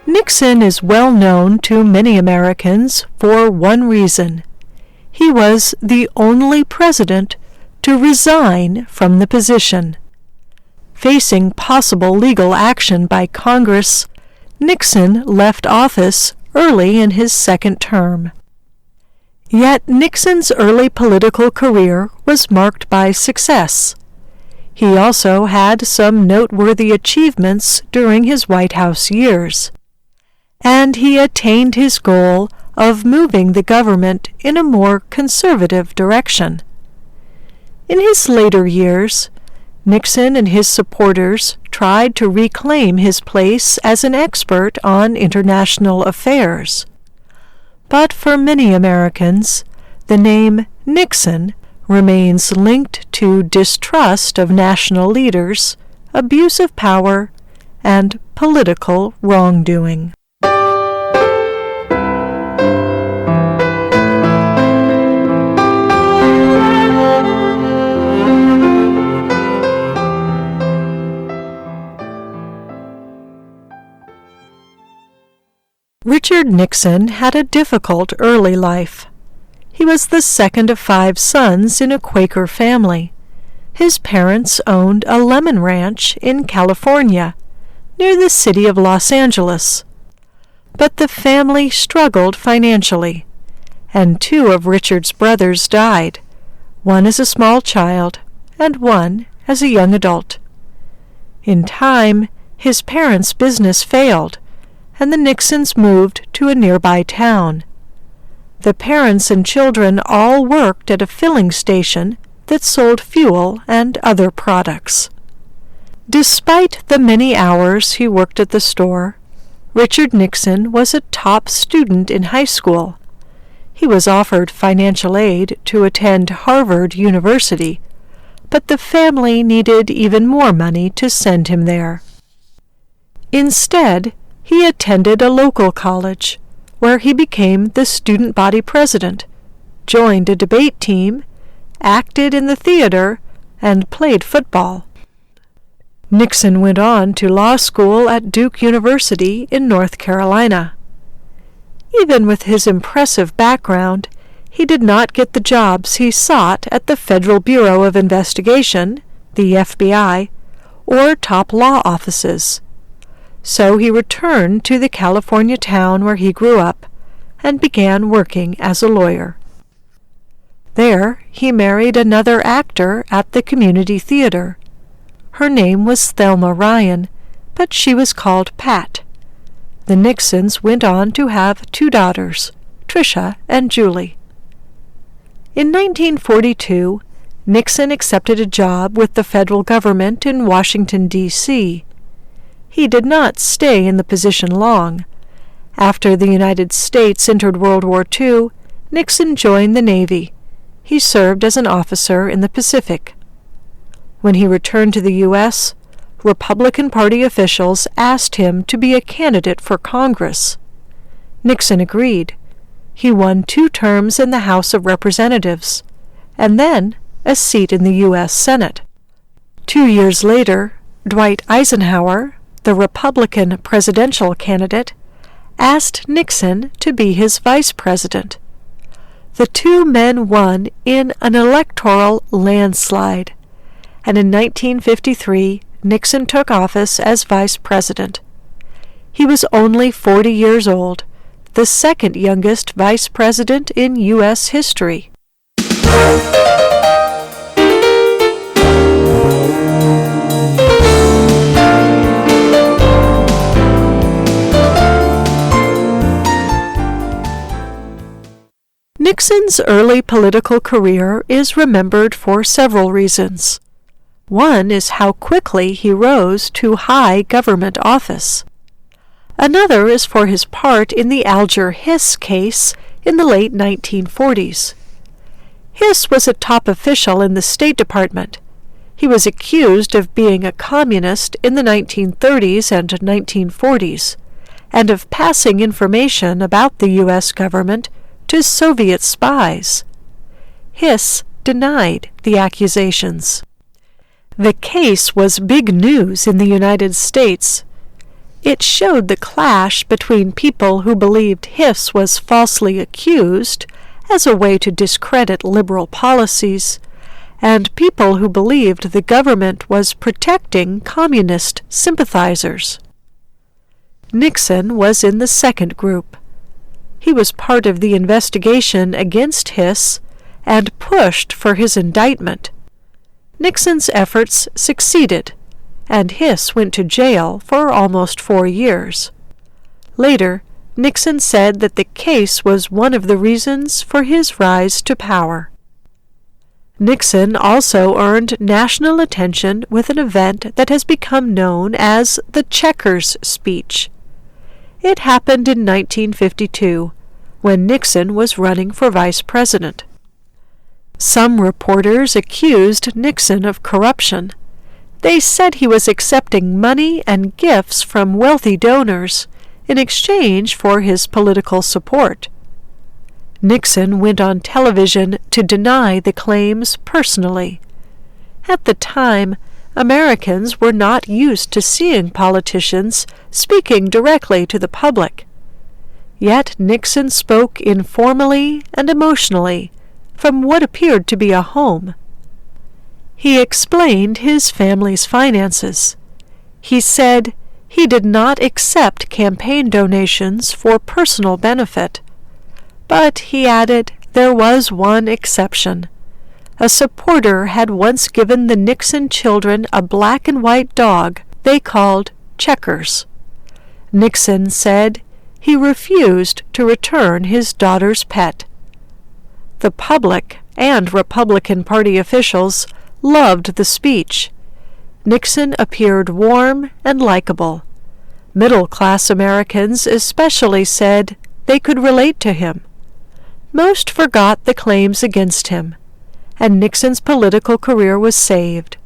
Nixon is well known to many Americans for one reason. He was the only president to resign from the position. Facing possible legal action by Congress, Nixon left office early in his second term. Yet Nixon's early political career was marked by success. He also had some noteworthy achievements during his White House years, and he attained his goal of moving the government in a more conservative direction. In his later years, Nixon and his supporters tried to reclaim his place as an expert on international affairs. But for many Americans, the name Nixon remains linked to distrust of national leaders, abuse of power, and political wrongdoing. Richard Nixon had a difficult early life. He was the second of 5 sons in a Quaker family. His parents owned a lemon ranch in California, near the city of Los Angeles. But the family struggled financially, and 2 of Richard's brothers died, one as a small child and one as a young adult. In time, his parents' business failed, and the Nixons moved to a nearby town. The parents and children all worked at a filling station that sold fuel and other products. Despite the many hours he worked at the store, Richard Nixon was a top student in high school. He was offered financial aid to attend Harvard University, but the family needed even more money to send him there. Instead, he attended a local college, where he became the student body president, joined a debate team, acted in the theater, and played football. Nixon went on to law school at Duke University in North Carolina. Even with his impressive background, he did not get the jobs he sought at the Federal Bureau of Investigation, the FBI, or top law offices. So he returned to the California town where he grew up and began working as a lawyer. There, he married another actor at the community theater. Her name was Thelma Ryan, but she was called Pat. The Nixons went on to have 2 daughters, Tricia and Julie. In 1942, Nixon accepted a job with the federal government in Washington, D.C. He did not stay in the position long. After the United States entered World War II, Nixon joined the Navy. He served as an officer in the Pacific. When he returned to the U.S., Republican Party officials asked him to be a candidate for Congress. Nixon agreed. He won 2 terms in the House of Representatives, and then a seat in the U.S. Senate. 2 years later, Dwight Eisenhower, the Republican presidential candidate, asked Nixon to be his vice president. The 2 men won in an electoral landslide, and in 1953 Nixon took office as vice president. He was only 40 years old, the second youngest vice president in U.S. history. Nixon's early political career is remembered for several reasons. One is how quickly he rose to high government office. Another is for his part in the Alger Hiss case in the late 1940s. Hiss was a top official in the State Department. He was accused of being a communist in the 1930s and 1940s, and of passing information about the U.S. government to Soviet spies. Hiss denied the accusations. The case was big news in the United States. It showed the clash between people who believed Hiss was falsely accused as a way to discredit liberal policies, and people who believed the government was protecting communist sympathizers. Nixon was in the second group. He was part of the investigation against Hiss and pushed for his indictment. Nixon's efforts succeeded, and Hiss went to jail for almost 4 years. Later, Nixon said that the case was one of the reasons for his rise to power. Nixon also earned national attention with an event that has become known as the Checkers Speech. It happened in 1952, when Nixon was running for vice president. Some reporters accused Nixon of corruption. They said he was accepting money and gifts from wealthy donors in exchange for his political support. Nixon went on television to deny the claims personally. At the time, Americans were not used to seeing politicians speaking directly to the public. Yet Nixon spoke informally and emotionally from what appeared to be a home. He explained his family's finances. He said he did not accept campaign donations for personal benefit. But, he added, there was one exception. A supporter had once given the Nixon children a black and white dog they called Checkers. Nixon said he refused to return his daughter's pet. The public and Republican Party officials loved the speech. Nixon appeared warm and likable. Middle-class Americans especially said they could relate to him. Most forgot the claims against him, and Nixon's political career was saved.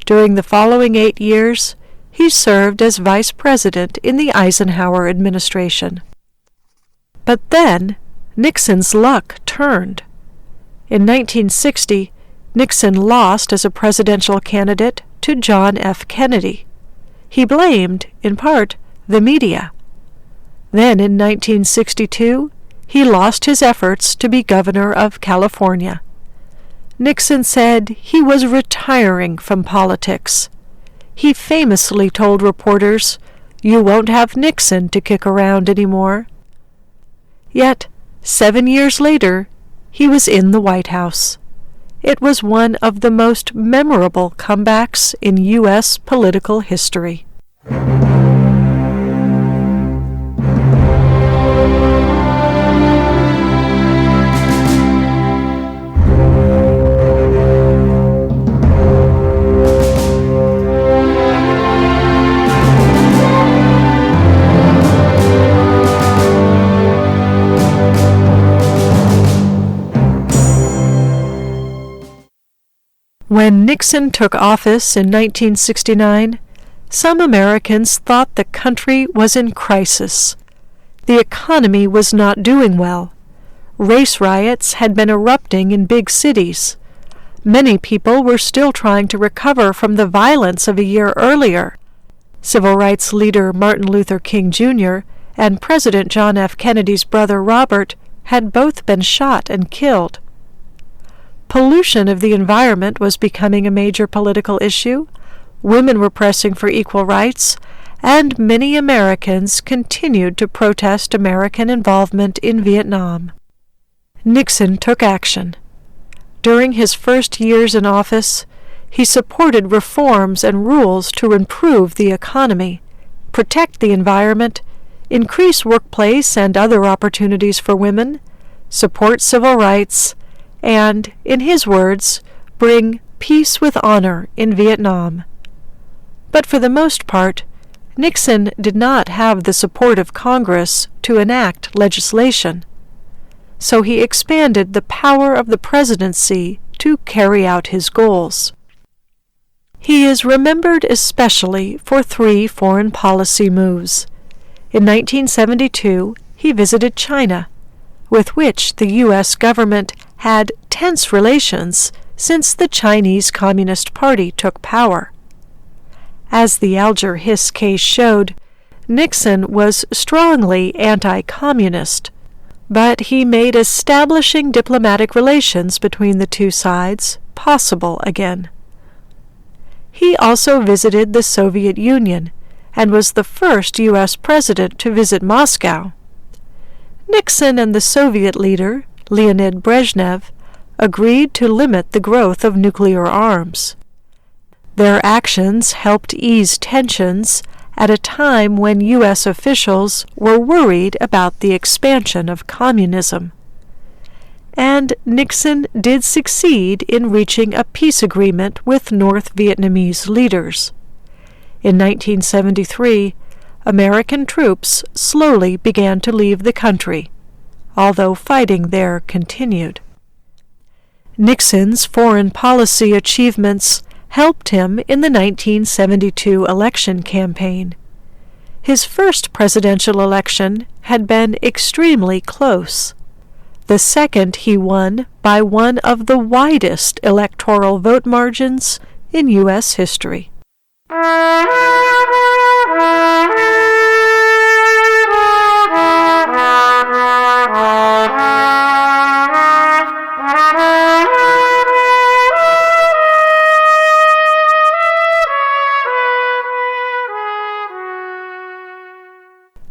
During the following 8 years, he served as vice president in the Eisenhower administration. But then, Nixon's luck turned. In 1960, Nixon lost as a presidential candidate to John F. Kennedy. He blamed, in part, the media. Then in 1962, he lost his efforts to be governor of California. Nixon said he was retiring from politics. He famously told reporters, "You won't have Nixon to kick around anymore." Yet, 7 years later, he was in the White House. It was one of the most memorable comebacks in U.S. political history. When Nixon took office in 1969, some Americans thought the country was in crisis. The economy was not doing well. Race riots had been erupting in big cities. Many people were still trying to recover from the violence of a year earlier. Civil rights leader Martin Luther King Jr. and President John F. Kennedy's brother Robert had both been shot and killed. Pollution of the environment was becoming a major political issue. Women were pressing for equal rights, and many Americans continued to protest American involvement in Vietnam. Nixon took action. During his first years in office, he supported reforms and rules to improve the economy, protect the environment, increase workplace and other opportunities for women, support civil rights, and, in his words, bring peace with honor in Vietnam. But for the most part, Nixon did not have the support of Congress to enact legislation, so he expanded the power of the presidency to carry out his goals. He is remembered especially for 3 foreign policy moves. In 1972, he visited China, with which the U.S. government had tense relations since the Chinese Communist Party took power. As the Alger Hiss case showed, Nixon was strongly anti-communist, but he made establishing diplomatic relations between the two sides possible again. He also visited the Soviet Union and was the first U.S. president to visit Moscow. Nixon and the Soviet leader, Leonid Brezhnev, agreed to limit the growth of nuclear arms. Their actions helped ease tensions at a time when U.S. officials were worried about the expansion of communism. And Nixon did succeed in reaching a peace agreement with North Vietnamese leaders. In 1973, American troops slowly began to leave the country, although fighting there continued. Nixon's foreign policy achievements helped him in the 1972 election campaign. His first presidential election had been extremely close. The second he won by one of the widest electoral vote margins in U.S. history.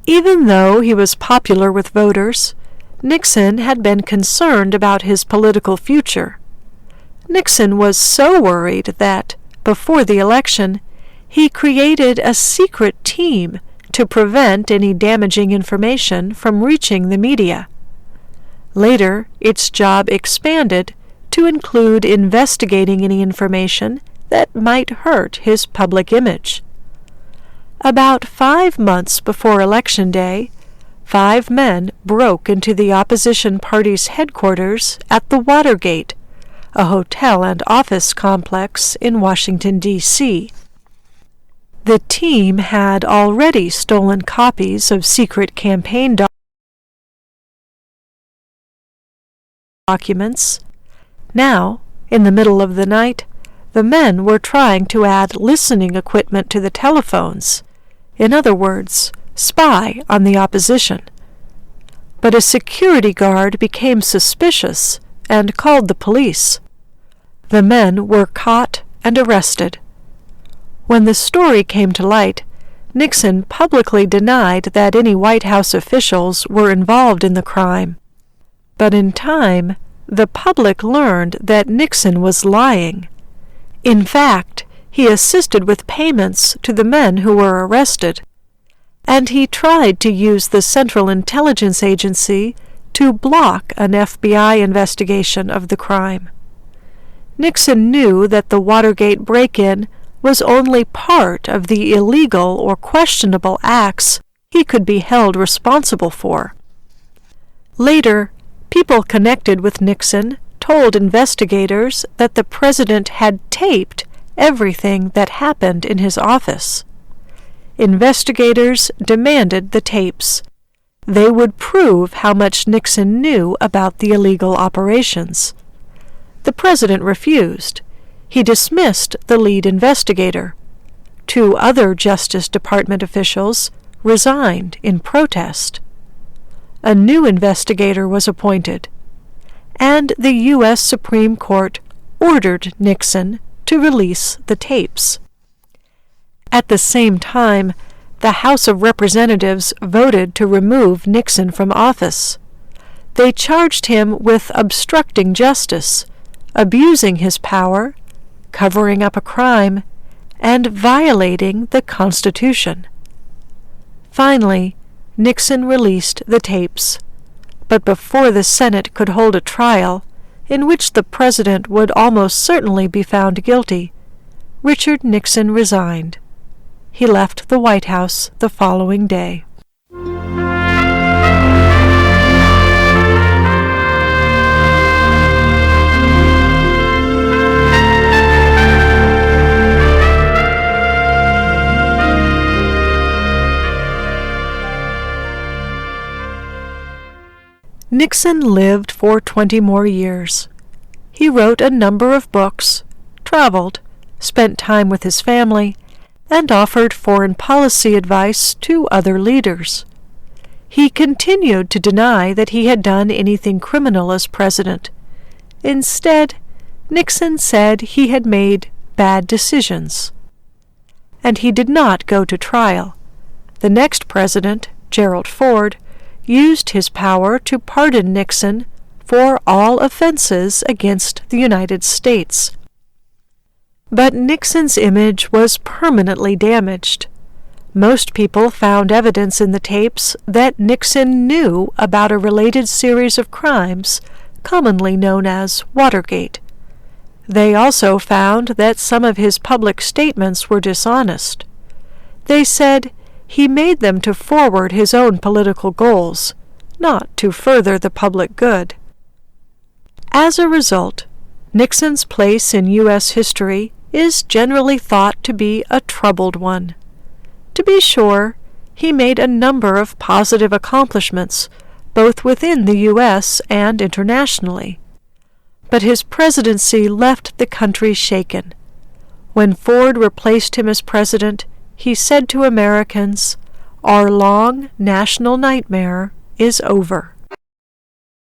Even though he was popular with voters, Nixon had been concerned about his political future. Nixon was so worried that, before the election, he created a secret team to prevent any damaging information from reaching the media. Later, its job expanded to include investigating any information that might hurt his public image. About 5 months before Election Day, 5 men broke into the opposition party's headquarters at the Watergate, a hotel and office complex in Washington, D.C. The team had already stolen copies of secret campaign documents. Now, in the middle of the night, the men were trying to add listening equipment to the telephones. In other words, spy on the opposition. But a security guard became suspicious and called the police. The men were caught and arrested. When the story came to light, Nixon publicly denied that any White House officials were involved in the crime. But in time, the public learned that Nixon was lying. In fact, he assisted with payments to the men who were arrested, and he tried to use the Central Intelligence Agency to block an FBI investigation of the crime. Nixon knew that the Watergate break-in was only part of the illegal or questionable acts he could be held responsible for. Later, people connected with Nixon told investigators that the president had taped everything that happened in his office. Investigators demanded the tapes. They would prove how much Nixon knew about the illegal operations. The president refused. He dismissed the lead investigator. 2 other Justice Department officials resigned in protest. A new investigator was appointed, and the U.S. Supreme Court ordered Nixon to release the tapes. At the same time, the House of Representatives voted to remove Nixon from office. They charged him with obstructing justice, abusing his power, covering up a crime, and violating the Constitution. Finally, Nixon released the tapes, but before the Senate could hold a trial, in which the president would almost certainly be found guilty, Richard Nixon resigned. He left the White House the following day. Nixon lived for 20 more years. He wrote a number of books, traveled, spent time with his family, and offered foreign policy advice to other leaders. He continued to deny that he had done anything criminal as president. Instead, Nixon said he had made bad decisions. And he did not go to trial. The next president, Gerald Ford, used his power to pardon Nixon for all offenses against the United States. But Nixon's image was permanently damaged. Most people found evidence in the tapes that Nixon knew about a related series of crimes, commonly known as Watergate. They also found that some of his public statements were dishonest. They said he made them to forward his own political goals, not to further the public good. As a result, Nixon's place in U.S. history is generally thought to be a troubled one. To be sure, he made a number of positive accomplishments, both within the U.S. and internationally. But his presidency left the country shaken. When Ford replaced him as president, he said to Americans, "Our long national nightmare is over."